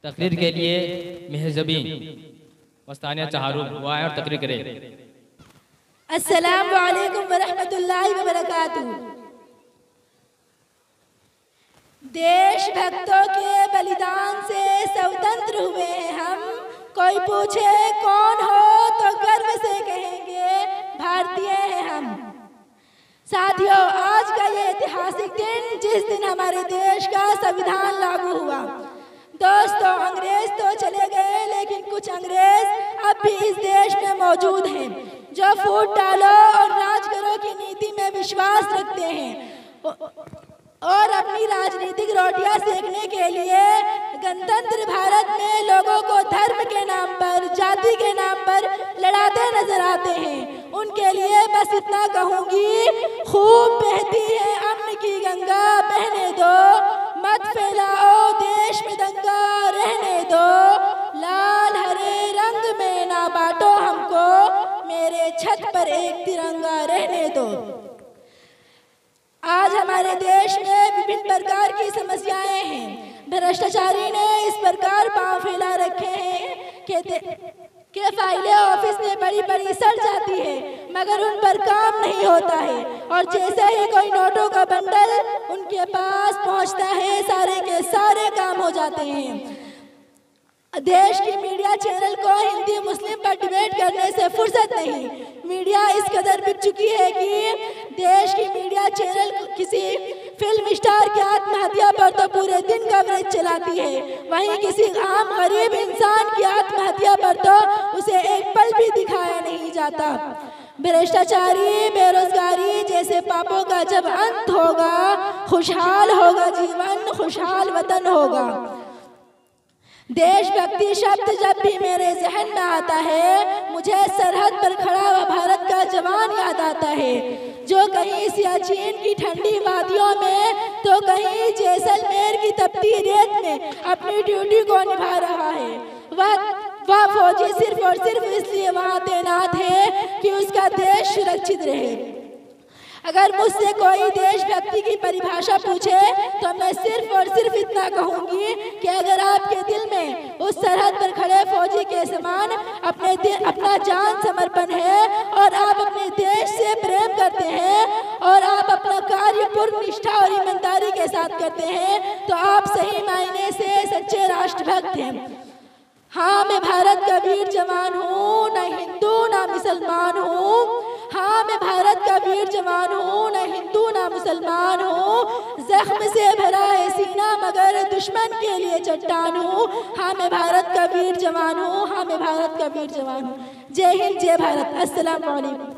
तकरीर के लिए मेहजबीन मस्तानिया चहारून वो आए और तकरीर करें। अस्सलाम वालेकुम वरहमतुल्लाहि वबरकातुहू। देशभक्तों के बलिदान से स्वतंत्र हुए हैं हम। कोई पूछे कौन हो तो गर्व से कहेंगे भारतीय हैं हम। साथियों, आज का ये ऐतिहासिक दिन जिस दिन हमारे देश का संविधान लागू हुआ। दोस्तों, अंग्रेज तो चले गए, लेकिन कुछ अंग्रेज अब भी इस देश में मौजूद हैं जो फूट डालो और राज करो की नीति में विश्वास रखते हैं और अपनी राजनीतिक रोटियां सेकने के लिए गणतंत्र भारत में लोगों को धर्म के नाम पर, जाति के नाम पर लड़ाते नजर आते हैं। उनके लिए बस इतना कहूंगी, खूब बहती है अमन की गंगा, बहने दो, मत फैलाओ देश में दंगा, रहने दो, लाल हरे रंग में ना बांटो हमको, मेरे छत पर एक तिरंगा रहने दो। आज हमारे देश में विभिन्न प्रकार की समस्याएं हैं। भ्रष्टाचारी ने इस प्रकार पांव फैला रखे हैं कि फाइलें ऑफिस में बड़ी बड़ी सड़ जाती है, मगर उन पर काम नहीं होता है। और जैसे ही कोई नोटों का बंडल उनके पास पहुंचता है, सारे के सारे काम हो जाते हैं। देश की मीडिया चैनल को हिंदी मुस्लिम पर डिबेट करने से फुर्सत नहीं। मीडिया इस कदर बिक चुकी है कि देश की मीडिया चैनल किसी फिल्म स्टार की आत्महत्या पर तो पूरे दिन कवरेज चलाती है, वहीं किसी आम गरीब इंसान की आत्महत्या पर तो उसे एक पल भी दिखाया नहीं जाता। भ्रष्टाचारी, बेरोजगारी जैसे पापों का जब अंत होगा, खुशहाल होगा जीवन, खुशहाल वतन होगा। देशभक्ति शब्द जब भी मेरे जहन में आता है, मुझे सरहद पर खड़ा हुआ भारत का जवान याद आता है, जो कहीं सियाचिन की ठंडी वादियों में तो कहीं जैसलमेर की तपती रेत में अपनी ड्यूटी को निभा रहा है। वह फौजी सिर्फ और सिर्फ इसलिए वहां तैनात है कि उसका देश सुरक्षित रहे। अगर मुझसे कोई देशभक्ति की परिभाषा पूछे तो मैं सिर्फ और सिर्फ इतना कहूंगी कि अगर आपके दिल में उस सरहद पर खड़े फौजी के समान अपना जान समर्पण है और आप अपने देश से प्रेम करते हैं और आप अपना कार्य पूर्ण निष्ठा और ईमानदारी के साथ करते हैं, तो आप सही मायने से सच्चे राष्ट्रभक्त हैं। हाँ, मैं भारत का वीर जवान हूँ, न हिंदू न मुसलमान हूँ। हाँ, मैं भारत का वीर जवान हूँ, न हिंदू न मुसलमान हूँ। जख्म से भरा है सीना मगर दुश्मन के लिए चट्टान हूँ। हाँ, मैं भारत का वीर जवान हूँ। हाँ, मैं भारत का वीर जवान हूँ। जय हिंद, जय भारत। अस्सलाम वालेकुम।